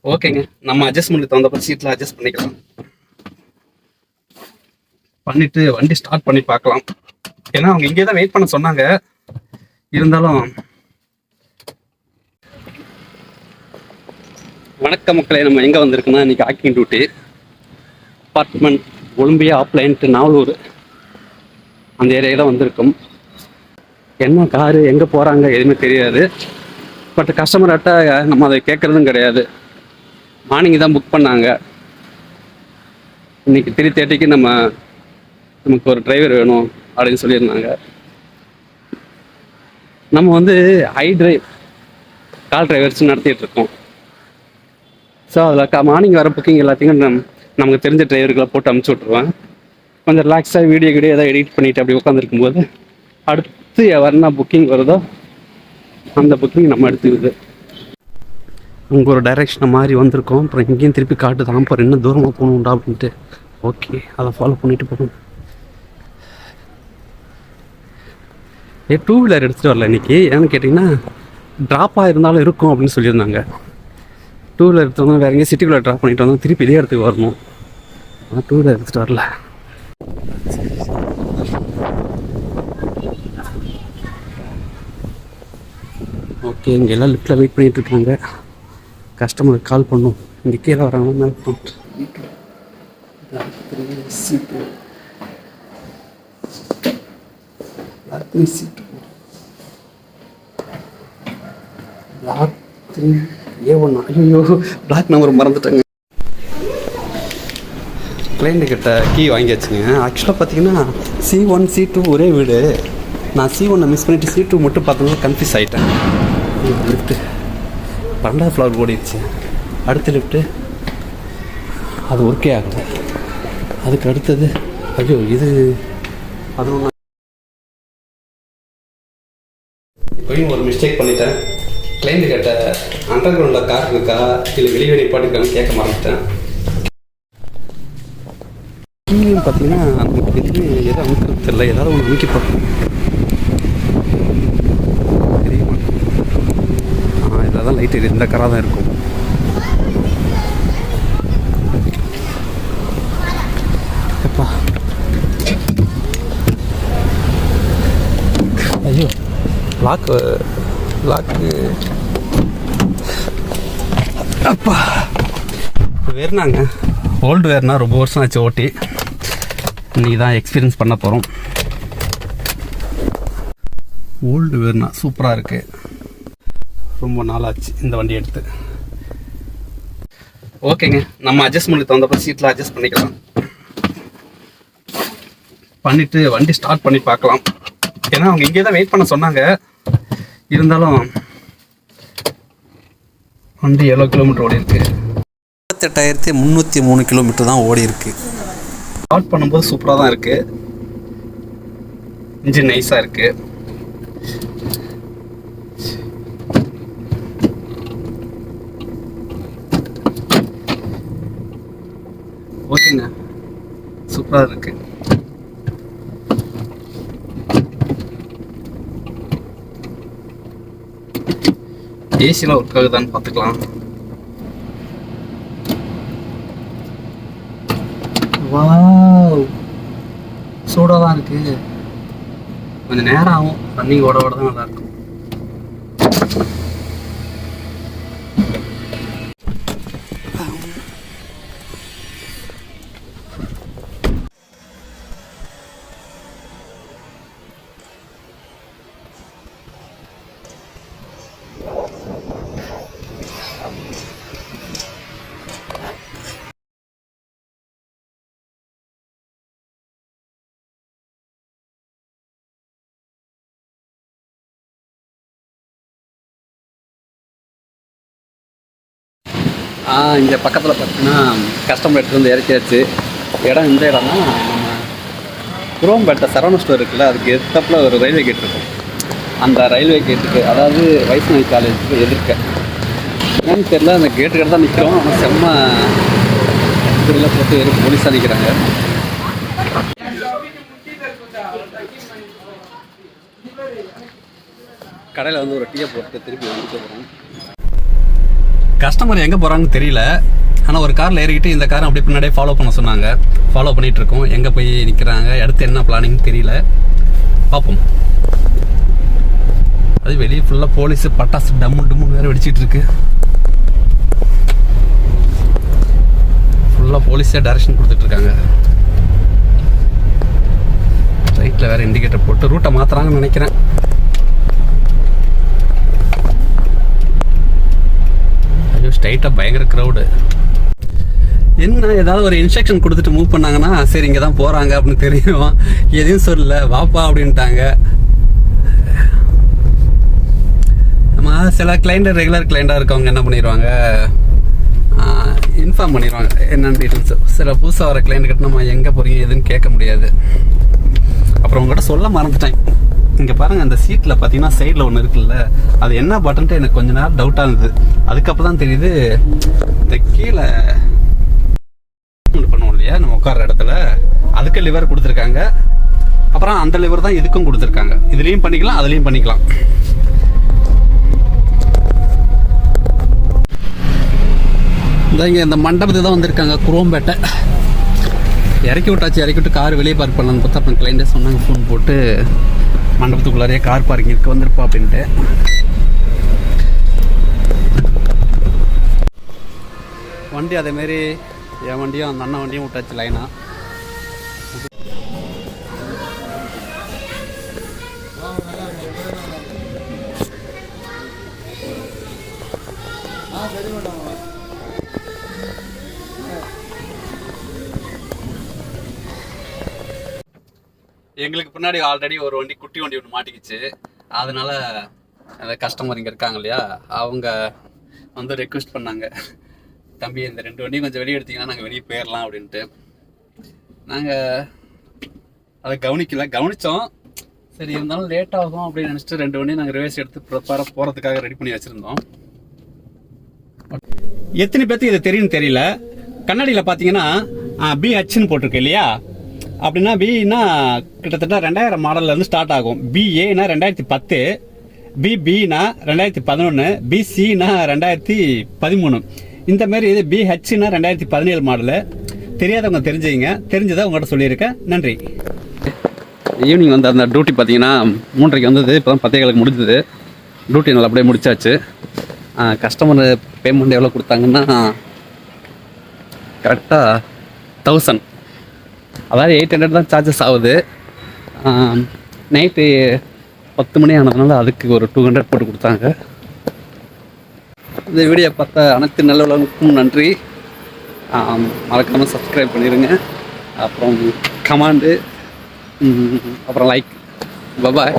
ஓகேங்க. நம்ம அட்ஜஸ்ட்மெண்ட்டுக்கு தகுந்தப்ப சீட்ல அட்ஜஸ்ட் பண்ணிக்கலாம். பண்ணிட்டு வண்டி ஸ்டார்ட் பண்ணி பார்க்கலாம். ஏன்னா அவங்க இங்கே தான் வெயிட் பண்ண சொன்னாங்க. இருந்தாலும் வணக்க மக்களே, நம்ம எங்கே வந்திருக்குன்னா இன்னைக்கு ஆக்கிங் டியூட்டி அப்பார்ட்மெண்ட் ஒலிம்பியா ஆப்லைன்ட்டு நாவலூர் அந்த ஏரியாவில் தான் வந்திருக்கும். என்ன காரு எங்கே போகிறாங்க எதுவுமே தெரியாது. பட் கஸ்டமர்கிட்ட நம்ம அதை கேட்குறதும் கிடையாது. மார்னிங் தான் புக் பண்ணாங்க. இன்னைக்கு 3:30க்கு நமக்கு ஒரு டிரைவர் வேணும் அப்படின்னு சொல்லியிருந்தாங்க. நம்ம வந்து கால் டிரைவர்ஸ் நடத்திட்டு இருக்கோம். ஸோ அதில் மார்னிங் வர புக்கிங் எல்லாத்தையும் நமக்கு தெரிஞ்ச டிரைவருக்கெல்லாம் போட்டு அமுச்சு விட்ருவேன். கொஞ்சம் ரிலாக்ஸாக வீடியோ ஏதாவது எடிட் பண்ணிவிட்டு அப்படி உட்காந்துருக்கும்போது அடுத்து வரனா புக்கிங் வருதோ அந்த புக்கிங் நம்ம எடுத்துக்குது. அங்கே ஒரு டைரெக்ஷனை மாதிரி வந்திருக்கோம். அப்புறம் இங்கேயும் திருப்பி காட்டுதான். அப்புறம் இன்னும் தூரமாக போகணுண்டா அப்படின்ட்டு ஓகே அதை ஃபாலோ பண்ணிட்டு போகணும். டூ வீலர் எடுத்துகிட்டு வரல இன்றைக்கி. ஏன்னு கேட்டிங்கன்னா ட்ராப்பாக இருந்தாலும் இருக்கும் அப்படின்னு சொல்லியிருந்தாங்க. டூ வீலர் எடுத்துகிட்டு வந்தால் வேறு எங்கேயும் சிட்டிக்குள்ளே ட்ராப் பண்ணிட்டு வந்தால் திருப்பி இதே இடத்துக்கு வரணும். ஆனால் டூ வீலர் எடுத்துகிட்டு வரல. ஓகே, இங்கே எல்லாம் லிஃப்ட்டில் வெயிட் பண்ணிகிட்டு இருக்காங்க. கஸ்டமருக்கு கால் பண்ணும். இங்கே கீழே வராங்க மேலே போட்டு ஐயோ பிளாக் நம்பர் மறந்துட்டேங்க. கிளைண்ட் கிட்ட கீ வாங்கியாச்சுங்க. ஆக்சுவலாக பார்த்தீங்கன்னா C1 C2 ஒரே வீடு. நான் C1 மிஸ் பண்ணிவிட்டு C2 மட்டும் பார்த்தோம்னா கன்ஃபியூஸ் ஆகிட்டேன். லிஃப்ட்டு 2வது ஃப்ளோர் ஓடிடுச்சு. அடுத்த லிஃப்ட்டு அது ஒர்க்கே ஆகலை. அதுக்கு அடுத்தது ஐயோ இது அது ஒன்று. இப்போயும் ஒரு மிஸ்டேக் பண்ணிட்டேன். கிளைண்ட் கிட்ட அண்டர் கிரவுண்டில் கார் இருக்கா இல்லை வெளியே நிப்பாட்டிருக்கான்னு கேட்க மறந்துட்டேன். கீழேயும் பார்த்தீங்கன்னா நமக்கு எதுவுமே எதுவும் அமுக்கிறது தெரியல. ஏதாவது ஒன்று அமுக்கி பார்க்கணும். தெரிய மாட்டேன். இதில் தான் லைட் எரியுது. இந்த காராக தான் இருக்கும். எப்பா ஐயோ லாக்கு அப்பா வேறுனாங்க. ஓல்டு வேறுனா ரொம்ப வருஷம் ஆச்சு ஓட்டி. இன்றைக்கி தான் எக்ஸ்பீரியன்ஸ் பண்ண போகிறோம். ஓல்டு வேறுனா சூப்பராக இருக்குது. ரொம்ப நாளாச்சு இந்த வண்டி எடுத்து. ஓகேங்க, நம்ம அட்ஜஸ்ட்மெண்ட்டுக்கு தகுந்தப்ப சீட்டில் அட்ஜஸ்ட் பண்ணிக்கலாம். பண்ணிவிட்டு வண்டி ஸ்டார்ட் பண்ணி பார்க்கலாம். ஏன்னா அவங்க இங்கே தான் வெயிட் பண்ண சொன்னாங்க. இருந்தாலும் வண்டி எவ்வளோ கிலோமீட்டர் ஓடி இருக்கு? 28,303 கிலோமீட்டர் தான் ஓடி இருக்கு. ஸ்டார்ட் பண்ணும்போது சூப்பராக தான் இருக்கு. இன்ஜின் நைஸாக இருக்கு. ஓகேங்க, சூப்பராக இருக்கு. ஏசிலாம் ஒர்க் ஆகுதான்னு பார்த்துக்கலாம். வாவ், சூடாக தான் இருக்குது. கொஞ்சம் நேரம் ஆகும். ரன்னிங் ஓட தான் நல்லாயிருக்கும். இங்கே பக்கத்தில் பார்த்தீங்கன்னா கஸ்டமர் எடுத்து வந்து இறக்கியாச்சு. இடம் இந்த இடம்னா நம்ம குரோம்பேட்டை சரவண ஸ்டோர் இருக்குல்ல, அதுக்கு எதிர்த்தாப்புல ஒரு ரயில்வே கேட் இருக்கும். அந்த ரயில்வே கேட்டுக்கு, அதாவது வைஷ்ணவி காலேஜுக்கு எதிர்க்க என்னன்னு தெரியல, அந்த கேட்டுக்கிட்ட தான் நிற்கிறோம். ஆனால் செம்ம இப்படிலாம் போட்டு வெறும் போலீஸாக நிற்கிறாங்க. கடையில் வந்து ஒரு டீயை போட்டு திருப்பி வந்துட்டு போகிறோம். கஸ்டமர் எங்கே போகிறாங்கன்னு தெரியல. ஆனால் ஒரு காரில் ஏறிக்கிட்டு இந்த காரை அப்படி பின்னாடியே ஃபாலோ பண்ண சொன்னாங்க. ஃபாலோ பண்ணிகிட்டு இருக்கோம். எங்கே போய் நிற்கிறாங்க, அடுத்து என்ன பிளானிங் தெரியல, பார்ப்போம். அது வெளியே ஃபுல்லாக போலீஸு பட்டாசு டம்முன்னு வேறு வெடிச்சிட்டு இருக்கு. ஃபுல்லாக போலீஸே டைரக்ஷன் கொடுத்துட்ருக்காங்க. ரைட்டில் வேறு இண்டிகேட்டர் போட்டு ரூட்டை மாற்றுறாங்கன்னு நினைக்கிறேன். ஐயோ, ஸ்ட்ரைட்டாக பயங்கர க்ரௌடு. என்ன ஏதாவது ஒரு இன்ஸ்ட்ரக்ஷன் கொடுத்துட்டு மூவ் பண்ணாங்கன்னா சரி இங்கே தான் போகிறாங்க அப்படின்னு தெரியும். எதையும் சொல்லல, வாப்பா அப்படின்ட்டாங்க. நம்ம சில கிளைண்ட் ரெகுலர் கிளைண்டாக இருக்கவங்க என்ன பண்ணிடுவாங்க, இன்ஃபார்ம் பண்ணிடுவாங்க என்னென்ன டீட்டெயில்ஸ். சில புதுசாக வர கிளைண்ட் கிட்ட நம்ம எங்கே போகிறீங்க எதுன்னு கேட்க முடியாது. அப்புறம் உங்கள்கிட்ட சொல்ல மறந்துட்டேன். இங்கே பாருங்கள், அந்த சீட்டில் பார்த்தீங்கன்னா சைடில் ஒன்று இருக்குல்ல, அது என்ன பட்டன்ட்டு எனக்கு கொஞ்ச நேரம் டவுட்டாக இருந்தது. அதுக்கப்புறம் தான் தெரியுது, இந்த கீழே பண்ணுவோம் இல்லையா நம்ம உட்கார்ற இடத்துல, அதுக்கு லிவர் கொடுத்துருக்காங்க. அப்புறம் அந்த லிவர் தான் இதுக்கும் கொடுத்துருக்காங்க. இதுலேயும் பண்ணிக்கலாம், அதுலேயும் பண்ணிக்கலாம். இங்கே இந்த மண்டபத்துக்கு தான் வந்திருக்காங்க, குரோம்பேட்டை. இறக்கி விட்டு கார் வெளியே பார்க் பண்ணலான்னு பார்த்தா அப்புறம் கிளைண்டே சொன்னாங்க ஃபோன் போட்டு, மண்டபத்துக்குள்ளாரையே கார் பார்க்கிங் இருக்கு, வந்திருப்பா அப்படின்ட்டு. வண்டி அதேமாரி என் வண்டியும் அந்த அண்ணன் வண்டியும் விட்டாச்சு லைனா. எங்களுக்கு பின்னாடி ஆல்ரெடி ஒரு வண்டி, குட்டி வண்டி ஒன்று மாட்டிக்கிச்சு. அதனால அந்த கஸ்டமர் இங்கே இருக்காங்க இல்லையா, அவங்க வந்து ரெக்வெஸ்ட் பண்ணாங்க, தம்பி இந்த 2 வண்டியும் கொஞ்சம் வெளியே எடுத்திங்கன்னா நாங்கள் வெளியே போயிடலாம் அப்படின்ட்டு. நாங்கள் அதை கவனித்தோம். சரி இருந்தாலும் லேட் ஆகும் அப்படின்னு நினச்சிட்டு 2 வண்டியும் நாங்கள் ரிவர்ஸ் எடுத்து ப்ரிப்பேராக போகிறதுக்காக ரெடி பண்ணி வச்சுருந்தோம். எத்தனை பேர்த்துக்கு இது தெரியும்னு தெரியல. கண்ணாடியில் பார்த்தீங்கன்னா BHன்னு போட்டிருக்கு இல்லையா, அப்படின்னா பின்னா கிட்டத்தட்ட 2000 மாடல்லேருந்து ஸ்டார்ட் ஆகும். BAனா 2010, BBனா 2011, BCனா 2013. இந்த மாதிரி இது BHனா 2017 மாடலு. தெரியாதவங்க தெரிஞ்சுங்க, தெரிஞ்சதை உங்கள்கிட்ட சொல்லியிருக்கேன். நன்றி. ஈவினிங் வந்து அந்த டியூட்டி பார்த்தீங்கன்னா 3:30 வந்தது. இப்போ தான் 10:15 முடிஞ்சது. டியூட்டி நல்லபடியாக முடிச்சாச்சு. கஸ்டமர் பேமெண்ட் எவ்வளோ கொடுத்தாங்கன்னா கரெக்டாக 1000, அதாவது 800 தான் சார்ஜஸ் ஆகுது. நைட்டு 10 மணி ஆனதுனால அதுக்கு ஒரு 200 போட்டு கொடுத்தாங்க. இந்த வீடியோ பார்த்த அனைத்து நல்லவர்களுக்கும் நன்றி. மறக்காமல் சப்ஸ்கிரைப் பண்ணிடுங்க. அப்புறம் கமெண்டு, அப்புறம் லைக். பாய்.